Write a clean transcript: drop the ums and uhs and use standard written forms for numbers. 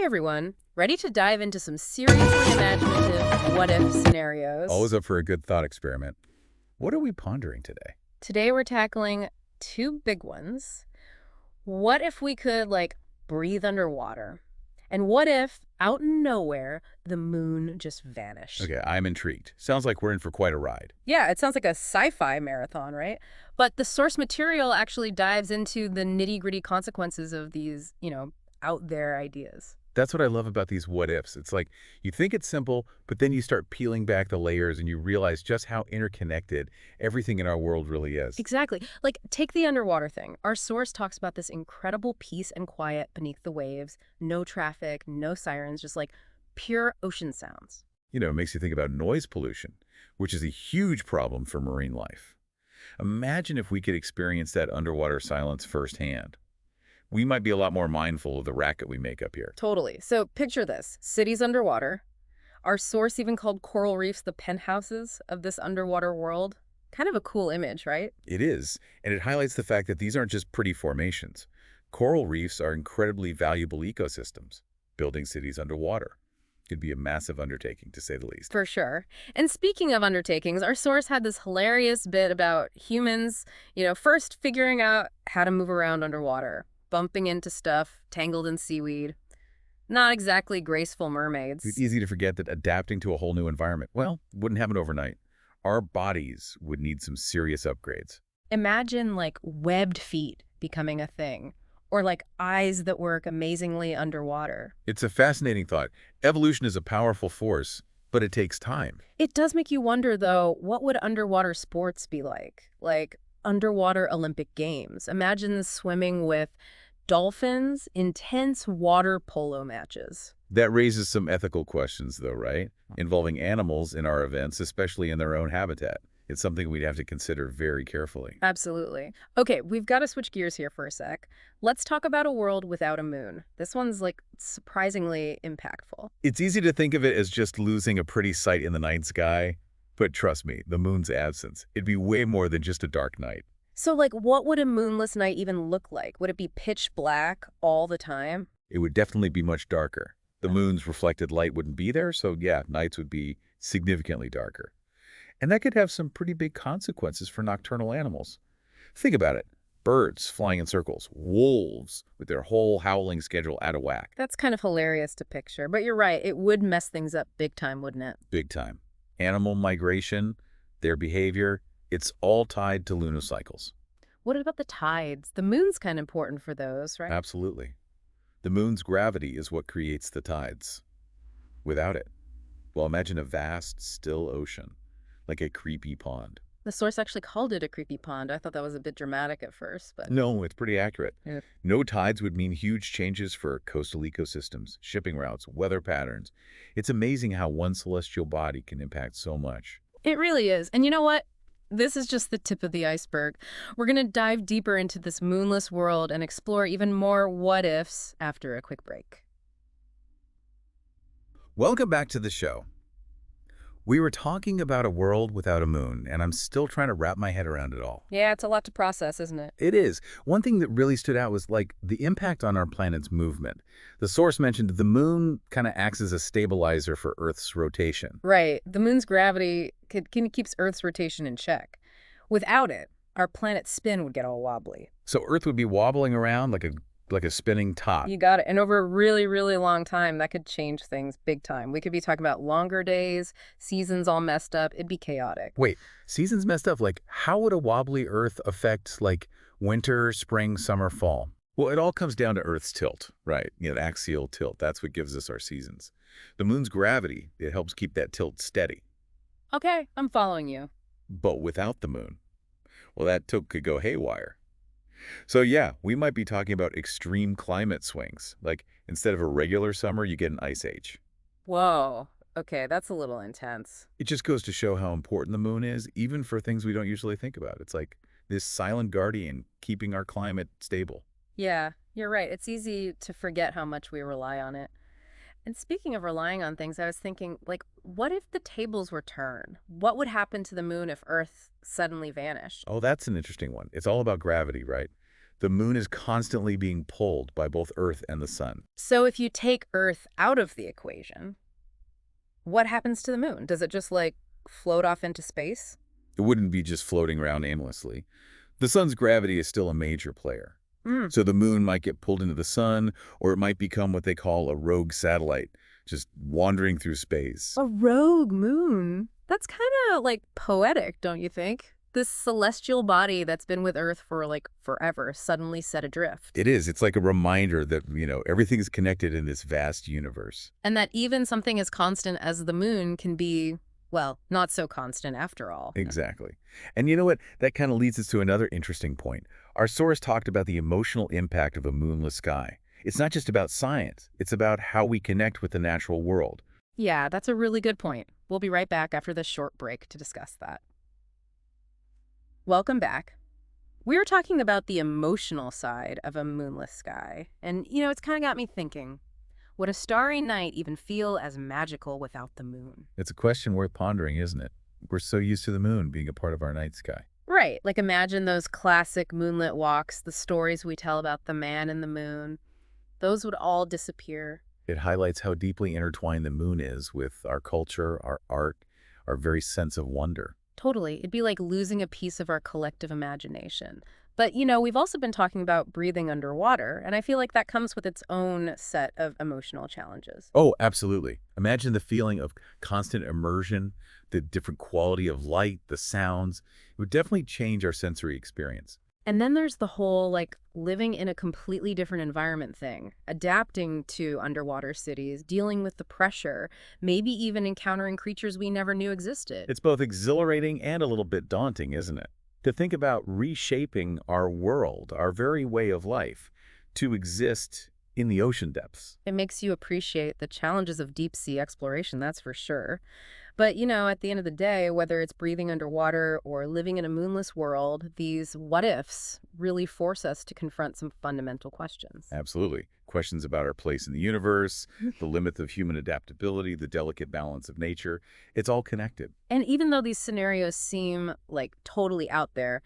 Hey everyone, ready to dive into some seriously imaginative what-if scenarios? Always up for a good thought experiment. What are we pondering today? Today we're tackling two big ones. What if we could, breathe underwater? And what if, out in nowhere, the moon just vanished? Okay, I'm intrigued. Sounds like we're in for quite a ride. Yeah, it sounds like a sci-fi marathon, right? But the source material actually dives into the nitty-gritty consequences of these, out there ideas. That's what I love about these what ifs. It's like you think it's simple, but then you start peeling back the layers and you realize just how interconnected everything in our world really is. Exactly. Like, take the underwater thing. Our source talks about this incredible peace and quiet beneath the waves. No traffic, no sirens, just like pure ocean sounds. It makes you think about noise pollution, which is a huge problem for marine life. Imagine if we could experience that underwater silence firsthand. We might be a lot more mindful of the racket we make up here. Totally. So picture this. Cities underwater. Our source even called coral reefs the penthouses of this underwater world. Kind of a cool image, right? It is, and it highlights the fact that these aren't just pretty formations. Coral reefs are incredibly valuable ecosystems. Building cities underwater could be a massive undertaking, to say the least. For sure. And speaking of undertakings, our source had this hilarious bit about humans, first figuring out how to move around underwater, bumping into stuff, tangled in seaweed. Not exactly graceful It's mermaids. easy to forget that adapting to a whole new environment, well, wouldn't happen overnight. Our bodies would need some serious upgrades. Imagine webbed feet becoming a thing, or eyes that work amazingly underwater. It's a fascinating thought. Evolution is a powerful force, but it takes time. It does make you wonder, though, what would underwater sports be like? Like underwater Olympic Games. Imagine swimming with dolphins, intense water polo matches. That raises some ethical questions, though, right? Involving animals in our events, especially in their own habitat. It's something we'd have to consider very carefully. Absolutely. Okay, we've got to switch gears here for a sec. Let's talk about a world without a moon. This one's surprisingly impactful. It's easy to think of it as just losing a pretty sight in the night sky, but trust me, the moon's absence, it'd be way more than just a dark night. So, what would a moonless night even look like? Would it be pitch black all the time? It would definitely be much darker. The moon's reflected light wouldn't be there, so yeah, nights would be significantly darker. And that could have some pretty big consequences for nocturnal animals. Think about it. Birds flying in circles, wolves with their whole howling schedule out of whack. That's kind of hilarious to picture, but you're right. It would mess things up big time, wouldn't it? Big time. Animal migration, their behavior, it's all tied to lunar cycles. What about the tides? The moon's kind of important for those, right? Absolutely. The moon's gravity is what creates the tides. Without it, well, imagine a vast, still ocean, like a creepy pond. The source actually called it a creepy pond. I thought that was a bit dramatic at first, but No, it's pretty accurate. yeah. No tides would mean huge changes for coastal ecosystems, shipping routes, weather patterns. It's amazing how one celestial body can impact so much. It really is. And you know what? This is just the tip of the iceberg. We're going to dive deeper into this moonless world and explore even more what-ifs after a quick break. Welcome back to the show. We were talking about a world without a moon, and I'm still trying to wrap my head around it all. Yeah, it's a lot to process, isn't it? It is. One thing that really stood out was the impact on our planet's movement. The source mentioned the moon kind of acts as a stabilizer for Earth's rotation. Right. The moon's gravity keeps Earth's rotation in check. Without it, our planet's spin would get all wobbly. So Earth would be wobbling around like a spinning top. You got it. And over a really, really long time, that could change things big time. We could be talking about longer days, seasons all messed up. It'd be chaotic. Wait, seasons messed up. How would a wobbly Earth affect winter, spring, summer, fall? Well, it all comes down to Earth's tilt, right? The axial tilt. That's what gives us our seasons. The moon's gravity, it helps keep that tilt steady. Okay, I'm following you. But without the moon, well, that tilt could go haywire. So yeah, we might be talking about extreme climate swings. Instead of a regular summer, you get an ice age. Whoa. Okay, that's a little intense. It just goes to show how important the moon is, even for things we don't usually think about. It's like this silent guardian keeping our climate stable. Yeah, you're right. It's easy to forget how much we rely on it. And speaking of relying on things, I was thinking, what if the tables were turned? What would happen to the moon if Earth suddenly vanished? Oh, that's an interesting one. It's all about gravity, right? The moon is constantly being pulled by both Earth and the sun. So if you take Earth out of the equation, what happens to the moon? Does it just like float off into space? It wouldn't be just floating around aimlessly. The sun's gravity is still a major player. Mm. So the moon might get pulled into the sun, or it might become what they call a rogue satellite, just wandering through space. A rogue moon. That's kind of like poetic, don't you think? This celestial body that's been with Earth for like forever suddenly set adrift. It is. It's like a reminder that, everything's connected in this vast universe. And that even something as constant as the moon can be, well, not so constant after all. Exactly. And you know what? That kind of leads us to another interesting point. Our source talked about the emotional impact of a moonless sky. It's not just about science. It's about how we connect with the natural world. Yeah, that's a really good point. We'll be right back after this short break to discuss that. Welcome back. We were talking about the emotional side of a moonless sky. And, it's kind of got me thinking, would a starry night even feel as magical without the moon? It's a question worth pondering, isn't it? We're so used to the moon being a part of our night sky. Right. Like imagine those classic moonlit walks, the stories we tell about the man in the moon. Those would all disappear. It highlights how deeply intertwined the moon is with our culture, our art, our very sense of wonder. Totally. It'd be like losing a piece of our collective imagination. But, we've also been talking about breathing underwater, and I feel like that comes with its own set of emotional challenges. Oh, absolutely. Imagine the feeling of constant immersion, the different quality of light, the sounds. It would definitely change our sensory experience. And then there's the whole, like, living in a completely different environment thing, adapting to underwater cities, dealing with the pressure, maybe even encountering creatures we never knew existed. It's both exhilarating and a little bit daunting, isn't it? To think about reshaping our world, our very way of life, to exist in the ocean depths. It makes you appreciate the challenges of deep sea exploration, that's for sure. But, at the end of the day, whether it's breathing underwater or living in a moonless world, these what ifs really force us to confront some fundamental questions. Absolutely. Questions about our place in the universe, the limits of human adaptability, the delicate balance of nature. It's all connected. And even though these scenarios seem like totally out there,